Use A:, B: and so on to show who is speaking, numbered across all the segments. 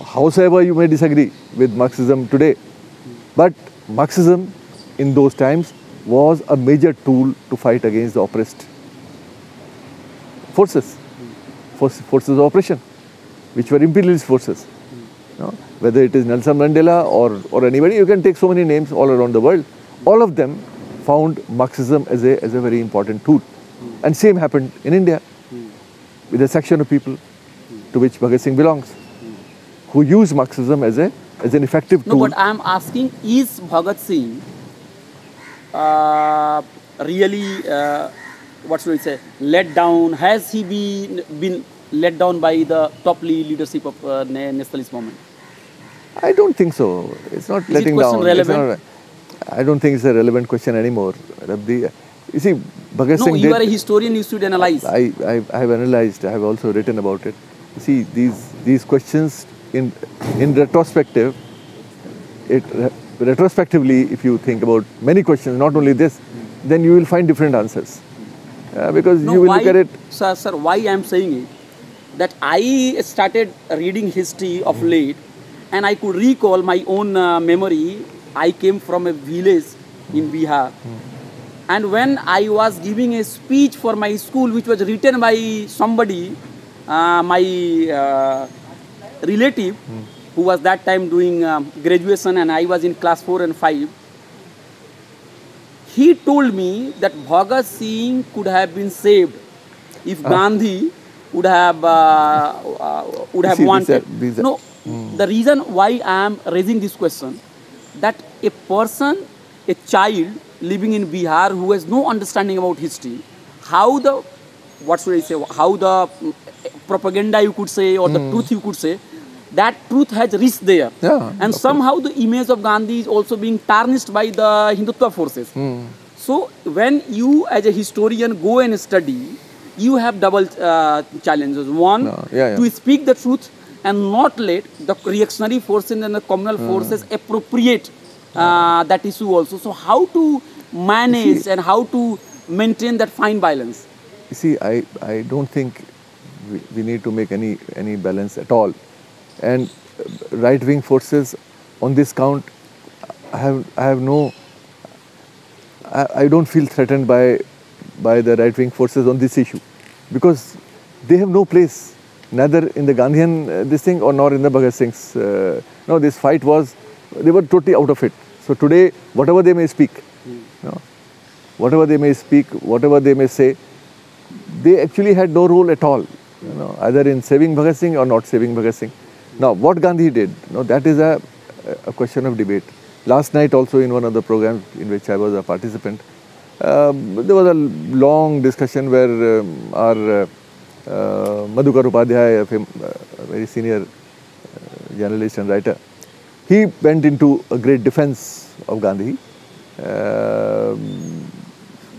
A: howsoever you may disagree with Marxism today, but Marxism in those times was a major tool to fight against the oppressed forces, forces of oppression, which were imperialist forces. You know, whether it is Nelson Mandela or anybody, you can take so many names all around the world. All of them found Marxism as a very important tool. And same happened in India with a section of people to which Bhagat Singh belongs, who used Marxism as an effective tool.
B: No, but I am asking, is Bhagat Singh really, what should I say, let down? Has he been let down by the top leadership of nationalist movement?
A: I don't think so. It's not letting down.
B: Relevant?
A: I don't think it's a relevant question anymore. You see, Bhagat Singh.
B: No, you are a historian. You should analyze.
A: I have analyzed. I have also written about it. You see, these questions in retrospective, retrospectively, if you think about many questions, not only this, then you will find different answers. Because you will look at it.
B: Sir, why I am saying it? That I started reading history of late, and I could recall my own memory. I came from a village in Bihar, and when I was giving a speech for my school, which was written by somebody, my relative, who was that time doing graduation, and I was in class 4 and 5, he told me that Bhagat Singh could have been saved if Gandhi would have wanted. No, the reason why I am raising this question, that a person, a child living in Bihar who has no understanding about history, how the, what should I say, how the propaganda you could say, or the truth you could say, that truth has reached there.
A: Yeah,
B: and somehow the image of Gandhi is also being tarnished by the Hindutva forces. So when you as a historian go and study, you have double challenges. One, to speak the truth and not let the reactionary forces and the communal forces appropriate that issue also. So how to manage and how to maintain that fine balance?
A: You see, I don't think we need to make any balance at all. And right-wing forces on this count, I don't feel threatened by the right-wing forces on this issue, because they have no place, neither in the Gandhian this thing or nor in the Bhagat Singh's. No, this fight was, they were totally out of it. So today, whatever they may speak, whatever they may speak, whatever they may say, they actually had no role at all, either in saving Bhagat Singh or not saving Bhagat Singh. Now, what Gandhi did, that is a question of debate. Last night also in one of the programs in which I was a participant, there was a long discussion where our Madhukar Upadhyay, a very senior journalist and writer, he went into a great defense of Gandhi.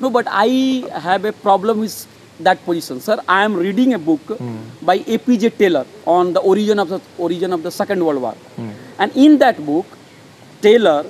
B: No, but I have a problem with that position, sir. I am reading a book by APJ Taylor on the origin of the Second World War, and in that book, Taylor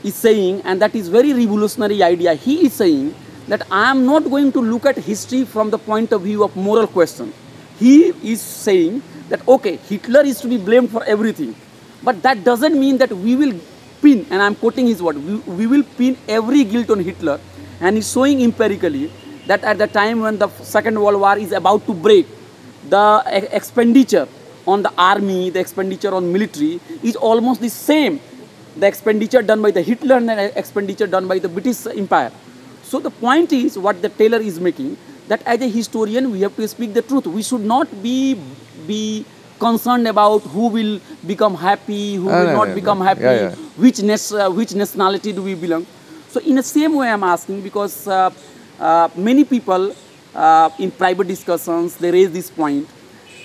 B: is saying, and that is very revolutionary idea. He is saying that I am not going to look at history from the point of view of moral question. He is saying that okay, Hitler is to be blamed for everything, but that doesn't mean that we will pin, and I am quoting his word, we will pin every guilt on Hitler. And he's showing empirically that at the time when the Second World War is about to break, the expenditure on the army, the expenditure on military is almost the same. The expenditure done by the Hitler and the expenditure done by the British Empire. So the point is, what the Taylor is making, that as a historian we have to speak the truth. We should not be concerned about who will become happy, who will not become happy, which nationality do we belong. So in the same way I am asking, because many people in private discussions, they raise this point,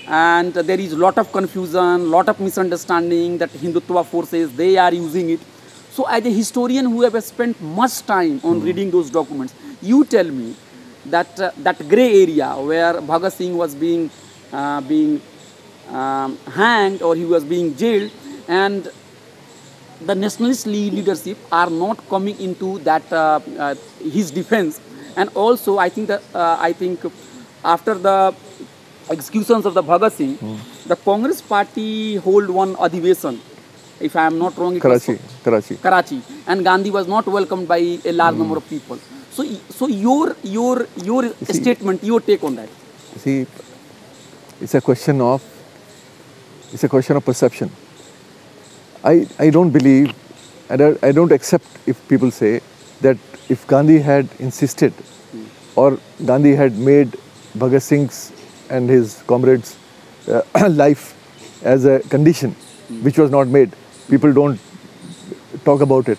B: and there is a lot of confusion, lot of misunderstanding that Hindutva forces, they are using it. So as a historian who have spent much time on reading those documents, you tell me that that grey area where Bhagat Singh was being hanged or he was being jailed, and the nationalist leadership are not coming into that his defense. And also I think that after the executions of the Bhagat Singh, the Congress party hold one Adhivesan, if I am not wrong, it was
A: Karachi.
B: and Gandhi was not welcomed by a large number of people. So your statement, your take on that?
A: See, it's a question of perception. I don't believe, I don't accept if people say that if Gandhi had insisted or Gandhi had made Bhagat Singh's and his comrades' life as a condition, which was not made. People don't talk about it.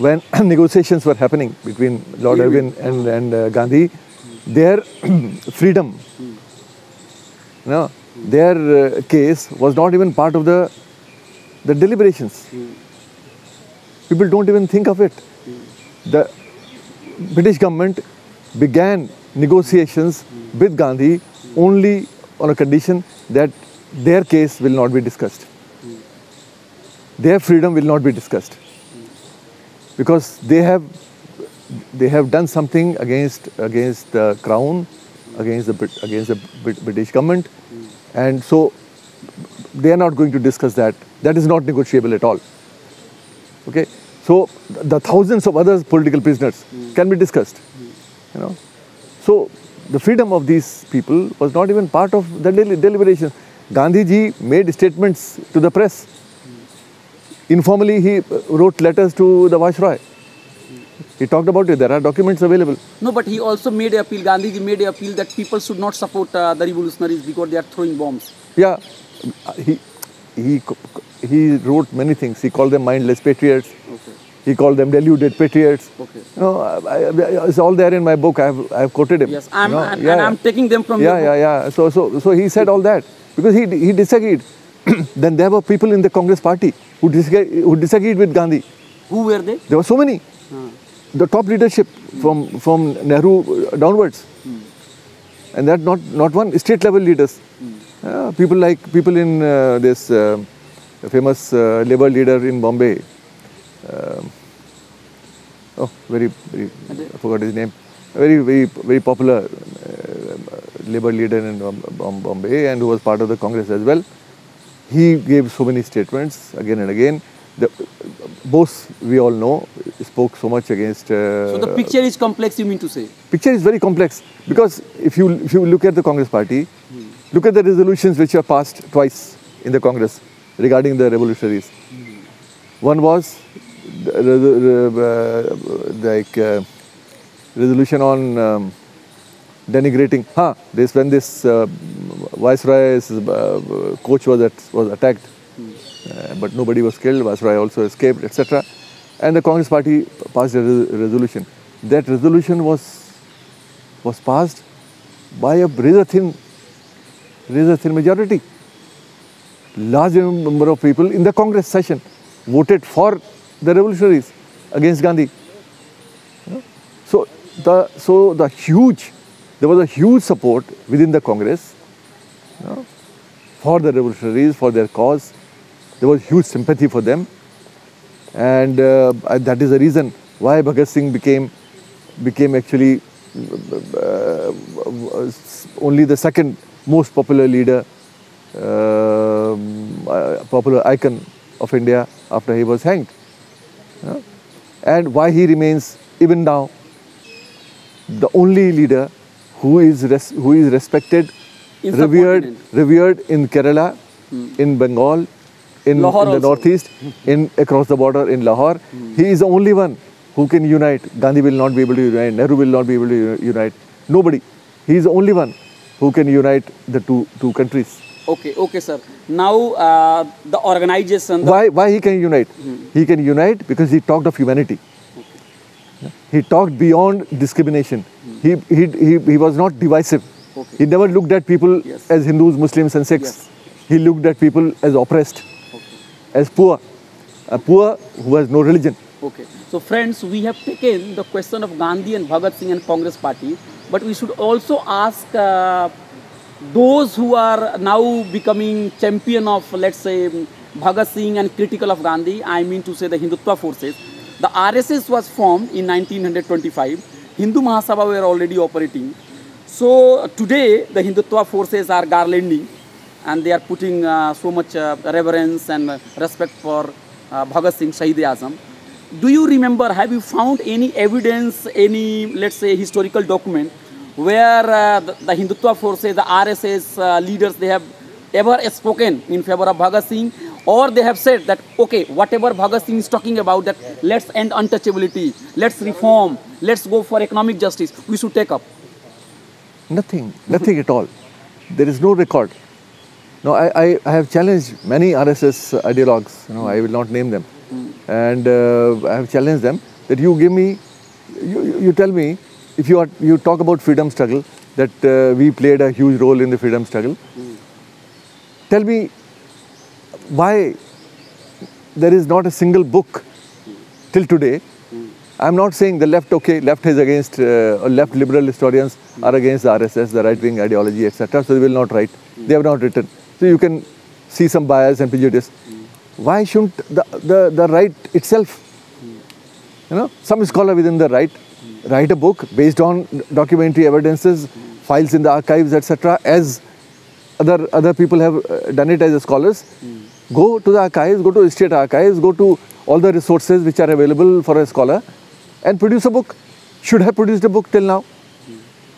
A: When negotiations were happening between Lord Irwin and Gandhi, their freedom, their case was not even part of the deliberations. People don't even think of it. The British government began negotiations with Gandhi only on a condition that their case will not be discussed. Their freedom will not be discussed. Because they have done something against the crown, against the British government, and so they are not going to discuss that. That is not negotiable at all. Okay, so the thousands of other political prisoners can be discussed. So the freedom of these people was not even part of the deliberation. Gandhi ji made statements to the press. Informally, he wrote letters to the Viceroy. He talked about it. There are documents available.
B: No, but he also made an appeal. Gandhi ji made an appeal that people should not support the revolutionaries because they are throwing bombs.
A: Yeah, he wrote many things. He called them mindless patriots.
B: Okay.
A: He called them deluded patriots.
B: Okay.
A: It's all there in my book. I have quoted him.
B: Yes, I'm taking them from your book.
A: Yeah. So he said all that because he disagreed. Then there were people in the Congress party who disagreed with Gandhi.
B: Who were they?
A: There were so many. The top leadership from Nehru downwards. And that not one, state level leaders. People in this famous labor leader in Bombay. I forgot his name. A very popular labor leader in Bombay and who was part of the Congress as well. He gave so many statements again and again. Both, we all know, spoke so much against...
B: so the picture is complex, you mean to say?
A: Picture is very complex because if you look at the Congress party, look at the resolutions which were passed twice in the Congress regarding the revolutionaries. One was resolution on denigrating. When this Viceroy's coach was attacked, but nobody was killed. Viceroy also escaped, etc. And the Congress party passed a resolution. That resolution was passed by a razor thin majority. Large number of people in the Congress session voted for the revolutionaries against Gandhi. So there was a huge support within the Congress for the revolutionaries, for their cause. There was huge sympathy for them, and that is the reason why Bhagat Singh became actually only the second most popular leader, popular icon of India after he was hanged, and why he remains even now the only leader who is respected, revered in Kerala, in Bengal, in the northeast, across the border in Lahore. He is the only one who can unite. Gandhi will not be able to unite. Nehru will not be able to unite. Nobody. He is the only one who can unite the two countries.
B: Okay, sir. Now the organization.
A: Why he can unite? He can unite because he talked of humanity. He talked beyond discrimination. He was not divisive. He never looked at people as Hindus, Muslims, and Sikhs. He looked at people as oppressed, as poor, a poor who has no religion.
B: Okay. So friends, we have taken the question of Gandhi and Bhagat Singh and Congress party, but we should also ask those who are now becoming champion of, let's say, Bhagat Singh and critical of Gandhi, I mean to say the Hindutva forces. The RSS was formed in 1925. Hindu Mahasabha were already operating. So today the Hindutva forces are garlanding and they are putting so much reverence and respect for Bhagat Singh, Shahid-e-Azam. Do you remember, have you found any evidence, any, let's say, historical document where the Hindutva forces, the RSS leaders, they have ever spoken in favor of Bhagat Singh, or they have said that, okay, whatever Bhagat Singh is talking about, that let's end untouchability, let's reform, let's go for economic justice, we should take up?
A: Nothing, nothing at all. There is no record. No, I have challenged many RSS ideologues, I will not name them. And I have challenged them that you give me, you tell me, if you talk about freedom struggle, that we played a huge role in the freedom struggle. Tell me why there is not a single book till today. I am not saying the left, okay, left is against, or left liberal historians are against the RSS, the right-wing ideology, etc. So they will not write. They have not written. So you can see some bias and prejudice. Why shouldn't the right itself, some scholar within the right, write a book based on documentary evidences, files in the archives, etc. as other people have done it as scholars. Go to the archives, go to state archives, go to all the resources which are available for a scholar and produce a book. Should have produced a book till now.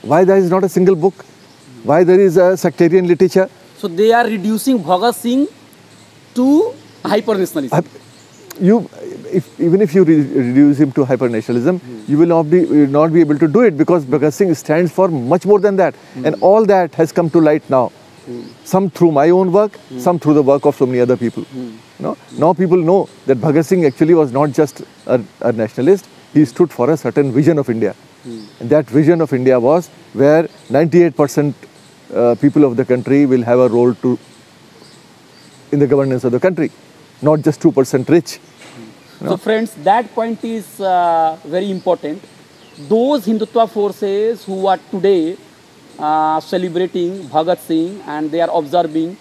A: Why there is not a single book? Why there is a sectarian literature?
B: So they are reducing Bhagat Singh to hyper-nationalism.
A: Even if you reduce him to hyper-nationalism, you will not be able to do it, because Bhagat Singh stands for much more than that. And all that has come to light now. Some through my own work, some through the work of so many other people. Now people know that Bhagat Singh actually was not just a nationalist, he stood for a certain vision of India. And that vision of India was where 98% people of the country will have a role in the governance of the country, not just 2% rich.
B: So friends, that point is very important. Those Hindutva forces who are today celebrating Bhagat Singh and they are observing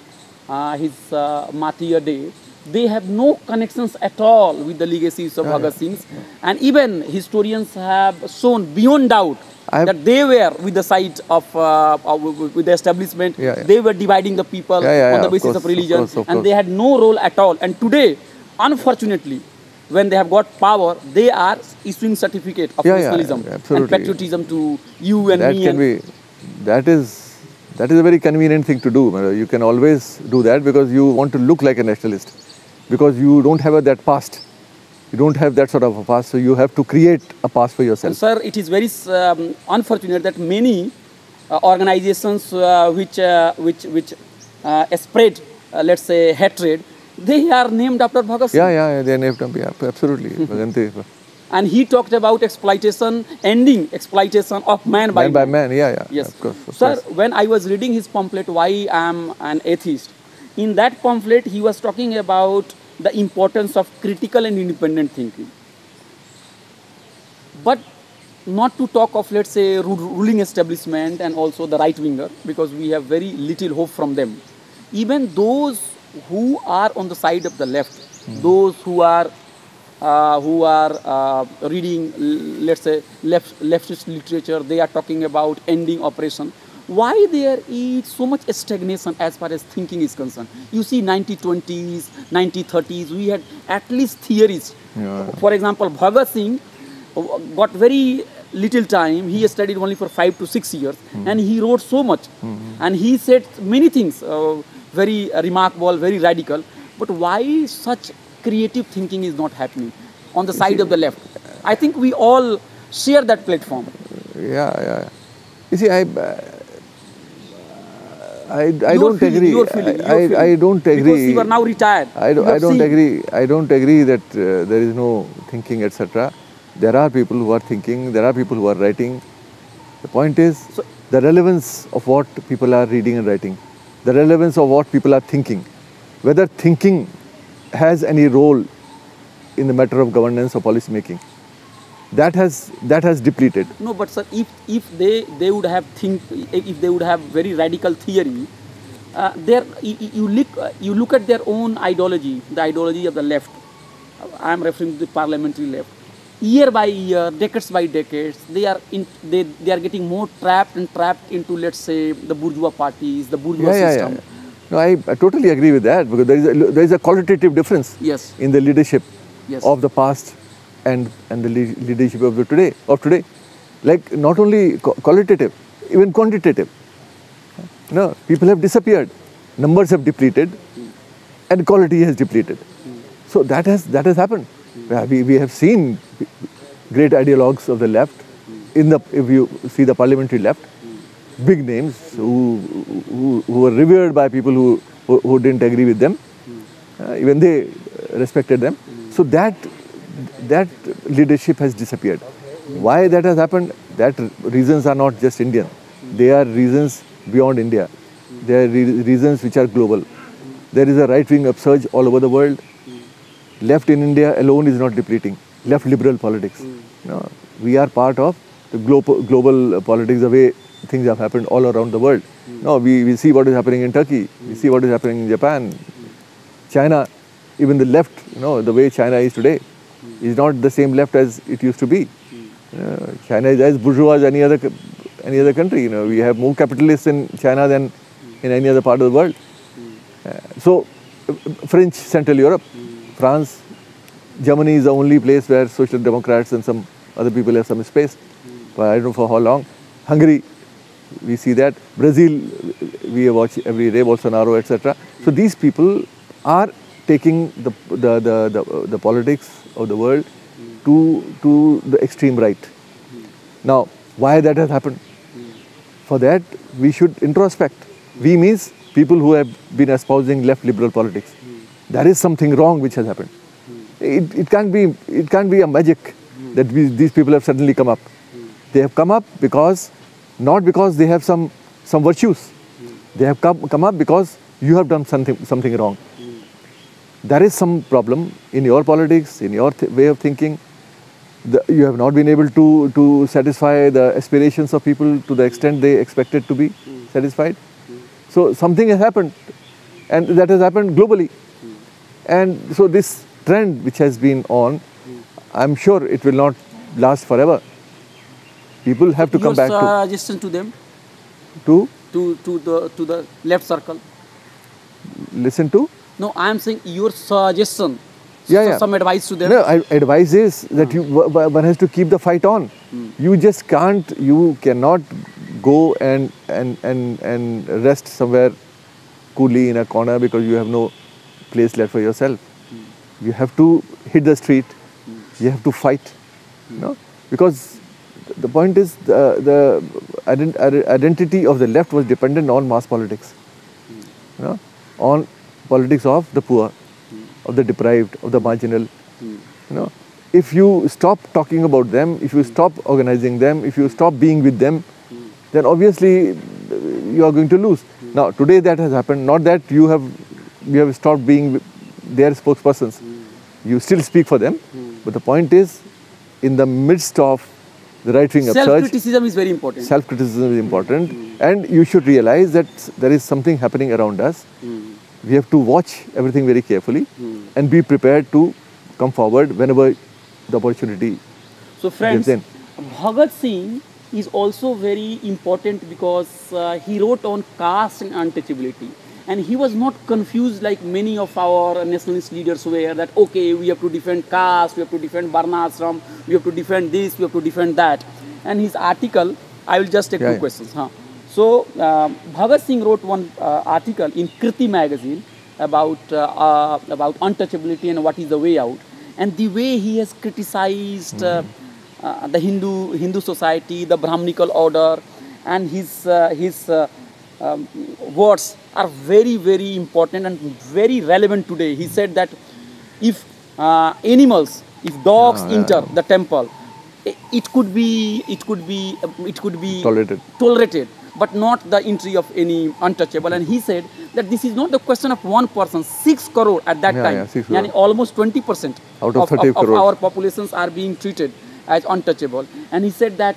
B: his Martyr Day, they have no connections at all with the legacies of Bhagat Singh. And even historians have shown beyond doubt that they were with the side of with the establishment. They were dividing the people on the basis of religion, and they had no role at all. And today, unfortunately, when they have got power, they are issuing certificate of nationalism and patriotism to you and me.
A: That is a very convenient thing to do. You can always do that because you want to look like a nationalist, because you don't have that past. You don't have that sort of a past, so you have to create a past for yourself.
B: And sir, it is very unfortunate that many organizations which spread, let's say, hatred, they are named after Bhagat Singh.
A: Yeah, they are named after, absolutely.
B: And he talked about exploitation, ending exploitation of man by
A: man.
B: Yes.
A: Of course.
B: Sir, when I was reading his pamphlet, Why I Am an Atheist, in that pamphlet, he was talking about the importance of critical and independent thinking. But not to talk of, let's say, ruling establishment and also the right-winger, because we have very little hope from them. Even those who are on the side of the left, those who are reading, let's say, leftist literature, they are talking about ending oppression. Why there is so much stagnation as far as thinking is concerned? You see, 1920s, 1930s, we had at least theories. For example, Bhagat Singh got very little time. He studied only for 5 to 6 years, and he wrote so much. And he said many things, very remarkable, very radical. But why such creative thinking is not happening on the side of the left? I think we all share that platform.
A: Yeah. You see, I don't agree. I don't agree.
B: Because you are now retired.
A: I don't agree. I don't agree that there is no thinking, etc. There are people who are thinking. There are people who are writing. The point is the relevance of what people are reading and writing, the relevance of what people are thinking, whether thinking has any role in the matter of governance or policy making. That has depleted.
B: No, but sir, if they would have very radical theory, you look at their own ideology, the ideology of the left. I am referring to the parliamentary left. Year by year, decades by decades, they are getting more trapped into, let's say, the bourgeois parties, the bourgeois system.
A: No, I totally agree with that, because there is a qualitative difference
B: Yes.
A: in the leadership
B: Yes.
A: of the past and the leadership of the today. Like not only qualitative, even quantitative. No, people have disappeared, numbers have depleted, and quality has depleted. So that has happened. We have seen great ideologues of the left if you see the parliamentary left, big names who were revered by people who didn't agree with them. Even they respected them. So that leadership has disappeared. Why that has happened? That reasons are not just Indian. They are reasons beyond India. They are reasons which are global. There is a right-wing upsurge all over the world. Left in India alone is not depleting. Left liberal politics. No, we are part of the global politics, the way things have happened all around the world. No, we see what is happening in Turkey. We see what is happening in Japan, China. Even the left, the way China is today, is not the same left as it used to be. China is as bourgeois as any other country. We have more capitalists in China than in any other part of the world. So, French Central Europe, France, Germany is the only place where social democrats and some other people have some space. But I don't know for how long. Hungary, we see that. Brazil, we watch every day, Bolsonaro, etc. So these people are taking the politics of the world to the extreme right. Now, why that has happened? For that, we should introspect. We means people who have been espousing left liberal politics. There is something wrong which has happened. It can't be a magic that these people have suddenly come up. They have come up not because they have some virtues. They have come up because you have done something wrong. There is some problem in your politics, in your way of thinking. You have not been able to satisfy the aspirations of people to the extent they expected to be satisfied. So something has happened, and that has happened globally. And so this trend which has been on, I'm sure it will not last forever. People have to come back
B: Your suggestion to them?
A: To
B: the left circle?
A: Listen to?
B: No, I am saying your suggestion.
A: Yeah.
B: Some advice to them?
A: No, advice is that one has to keep the fight on. You cannot go and rest somewhere coolly in a corner because you have no place left for yourself. You have to hit the street. You have to fight. Because the point is the identity of the left was dependent on mass politics. On politics of the poor, of the deprived, of the marginal. If you stop talking about them, if you stop organizing them, if you stop being with them, then obviously you are going to lose. Now today that has happened. Not that you have stopped being their spokespersons. You still speak for them. But the point is, in the midst of the right-wing upsurge,
B: self-criticism is very important.
A: Self-criticism is important, and you should realize that there is something happening around us. We have to watch everything very carefully and be prepared to come forward whenever the opportunity
B: friends,
A: gives in.
B: Bhagat Singh is also very important because he wrote on caste and untouchability. And he was not confused like many of our nationalist leaders were, that okay, we have to defend caste, we have to defend Varna Ashram, we have to defend this, we have to defend that. And his article, I will just take two questions. So, Bhagat Singh wrote one article in Kriti magazine about untouchability and what is the way out. And the way he has criticized the Hindu society, the Brahminical order, and his words are very, very important and very relevant today. He said that if animals, if dogs enter the temple, it could be tolerated, but not the entry of any untouchable. And he said that this is not the question of one person, 6 crore at that time.
A: 6 crore.
B: Yani almost 20%
A: out of 30
B: of our populations are being treated as untouchable. And he said that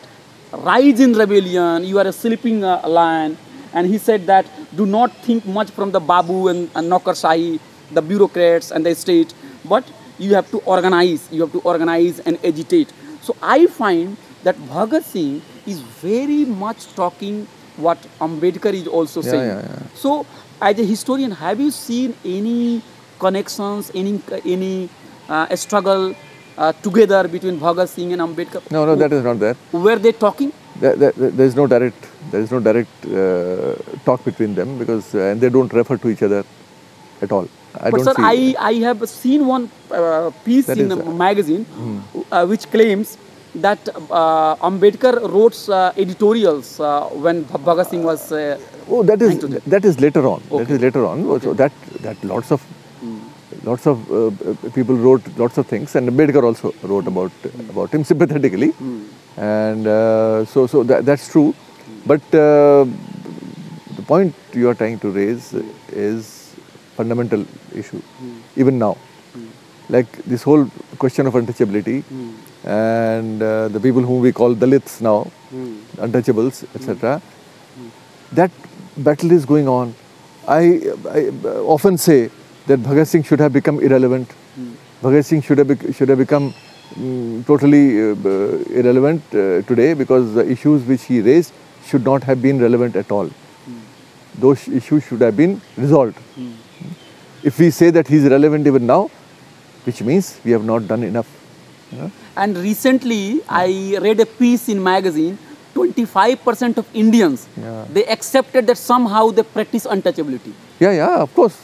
B: rise in rebellion, you are a sleeping lion. And he said that do not think much from the Babu and Naukarshahi, the bureaucrats and the state, but you have to organize and agitate. So I find that Bhagat Singh is very much talking what Ambedkar is also saying. So as a historian, have you seen any connections, any struggle together between Bhagat Singh and Ambedkar?
A: No, no, that is not there.
B: Were they talking?
A: There is no direct talk between them, because and they don't refer to each other at all. I
B: But
A: don't
B: sir,
A: see.
B: I have seen one piece
A: That
B: in
A: is,
B: a magazine which claims that Ambedkar wrote editorials when Bhagat Singh was.
A: Oh, that is later on. That
B: Okay.
A: is later on. So that lots of people wrote lots of things, and Ambedkar also wrote about him sympathetically, and so that's true. But the point you are trying to raise is fundamental issue, even now. Like this whole question of untouchability, and the people whom we call Dalits now, untouchables, etc. That battle is going on. I often say that Bhagat Singh should have become irrelevant. Bhagat Singh should have become totally irrelevant today, because the issues which he raised should not have been relevant at all. Those issues should have been resolved. If we say that he is relevant even now, which means we have not done enough.
B: And recently, I read a piece in magazine. 25% of Indians they accepted that somehow they practice untouchability.
A: Yeah, of course.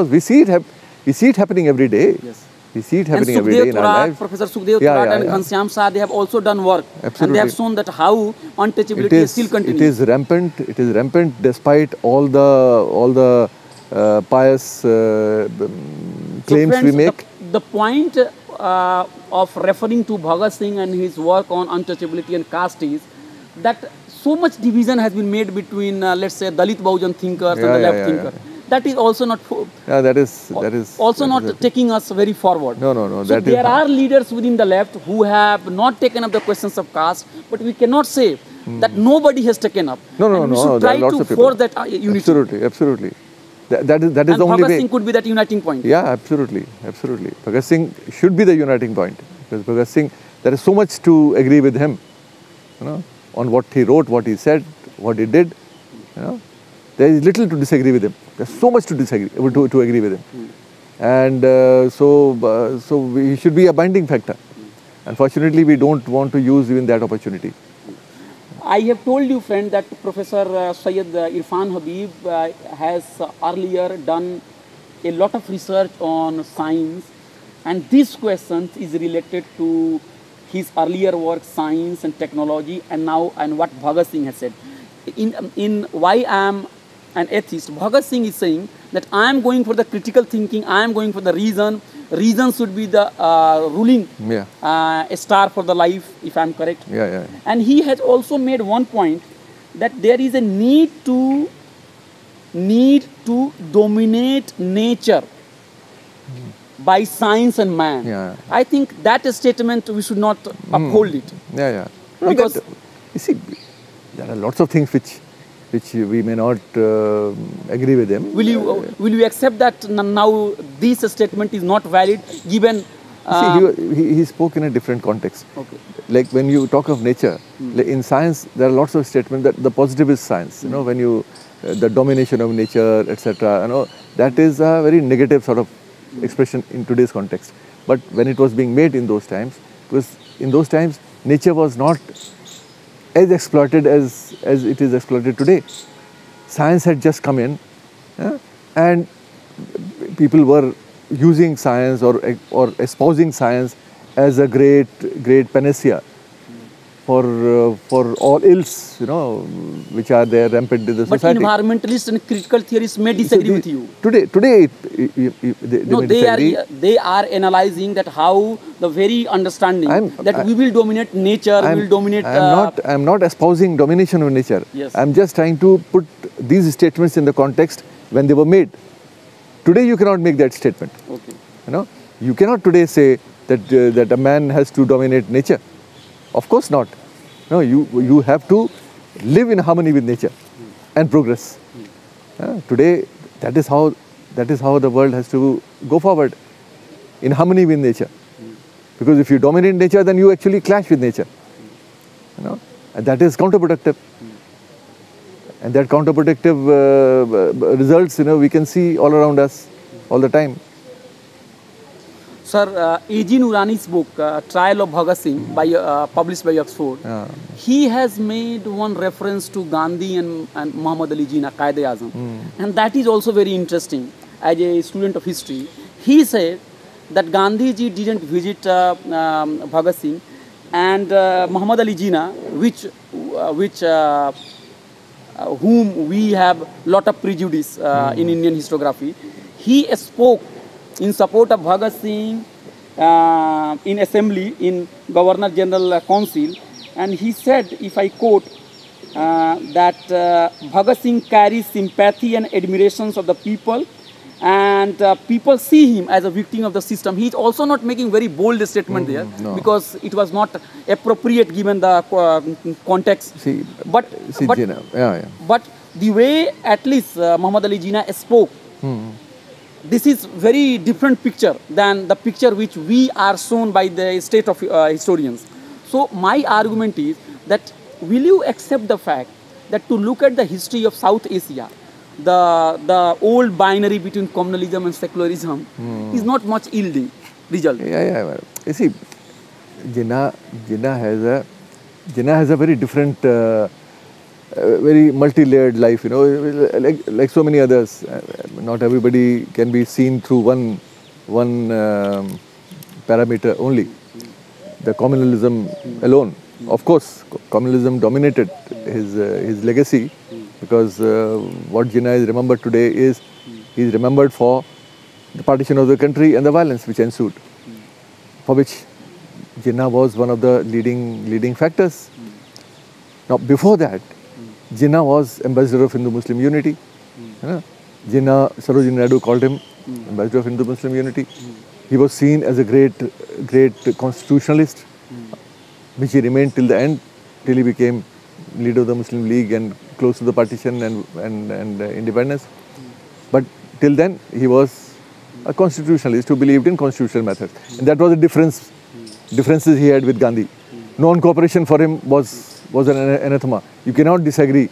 A: We see it happening every day.
B: Yes.
A: We see it
B: And
A: happening every day in our
B: Sukhdev
A: lives.
B: Thorat, Professor Sukhdev
A: Yeah,
B: Thorat and
A: yeah.
B: Ghanshyam Shah, they have also done work. And they
A: Absolutely.
B: have shown that how untouchability
A: It is
B: still continues.
A: It is rampant. It is rampant despite all the pious claims
B: friends,
A: we make.
B: The point of referring to Bhagat Singh and his work on untouchability and caste is that so much division has been made between, let's say, Dalit Bahujan thinkers and the left thinker. That is also not.
A: Yeah, that is
B: Also
A: that
B: not
A: is
B: taking us very forward.
A: No.
B: So
A: That is
B: there are leaders within the left who have not taken up the questions of caste, but we cannot say that nobody has taken up.
A: No.
B: And we should
A: There are
B: try
A: lots
B: to
A: of people.
B: force that unity.
A: Absolutely. That is
B: And
A: the only
B: Bhagat
A: way.
B: Singh could be that uniting point.
A: Yeah, absolutely. Bhagat Singh should be the uniting point, because Bhagat Singh, there is so much to agree with him, on what he wrote, what he said, what he did. There is little to disagree with him. There's so much to agree with him, and so he should be a binding factor. Unfortunately, we don't want to use even that opportunity.
B: I have told you, friend, that Professor Syed Irfan Habib has earlier done a lot of research on science, and this question is related to his earlier work, science and technology, and now and what Bhagat Singh has said. In Why I Am an Atheist, Bhagat Singh is saying that I am going for the critical thinking, I am going for the reason. Reason should be the ruling star for the life, if I am correct.
A: Yeah.
B: And he has also made one point that there is a need to dominate nature by science and man.
A: Yeah.
B: I think that statement we should not uphold it.
A: Yeah. No,
B: Because
A: you see, there are lots of things which we may not agree with him.
B: will you accept that now this statement is not valid given?
A: See, he spoke in a different context.
B: Okay.
A: Like when you talk of nature, like in science, there are lots of statements that the positivist science, when you, the domination of nature, etc., that is a very negative sort of expression in today's context. But when it was being made in those times, because in those times, nature was not as exploited as it is exploited today. Science had just come in, and people were using science or espousing science as a great panacea for all ills, which are there rampant in the
B: But
A: society.
B: environmentalists and critical theorists may disagree with you.
A: Today,
B: They are analyzing that how the very understanding that we will dominate nature, we will dominate.
A: I'm not espousing domination of nature.
B: Yes.
A: I'm just trying to put these statements in the context when they were made. Today, you cannot make that statement.
B: Okay.
A: You cannot today say that a man has to dominate nature. Of course not. No, you have to live in harmony with nature and progress. Today, that is how the world has to go forward, in harmony with nature. Because if you dominate nature, then you actually clash with nature. And that is counterproductive. And that counterproductive results, we can see all around us all the time.
B: Sir, A.G. Nurani's book, Trial of Bhagat Singh, published by Oxford, he has made one reference to Gandhi and Muhammad Ali Jinnah, Quaid-e-Azam. And that is also very interesting. As a student of history, he said that Gandhi ji didn't visit Bhagat Singh, and Muhammad Ali Jinnah, whom we have lot of prejudice in Indian historiography, he spoke in support of Bhagat Singh in assembly, in Governor General Council, and he said, if I quote, that Bhagat Singh carries sympathy and admirations of the people, and people see him as a victim of the system. He is also not making very bold statement there, because it was not appropriate given the context. But the way at least Muhammad Ali Jinnah spoke, this is very different picture than the picture which we are shown by the state of historians. So my argument is that, will you accept the fact that to look at the history of South Asia, the old binary between communalism and secularism is not much yielding result?
A: You see, Jinnah has a very different, very multi-layered life, like so many others. Not everybody can be seen through one parameter only, the communalism alone. Of course, communalism dominated his legacy, because what Jinnah is remembered today is, he is remembered for the partition of the country and the violence which ensued, for which Jinnah was one of the leading factors. Now, before that, Jinnah was ambassador of Hindu-Muslim unity. Jinnah, Sarojini Naidu called him ambassador of Hindu-Muslim unity. He was seen as a great constitutionalist, which he remained till the end, till he became leader of the Muslim League and close to the partition and independence. But till then, he was a constitutionalist who believed in constitutional methods. And that was the differences he had with Gandhi. Non-cooperation for him was an anathema. You cannot disagree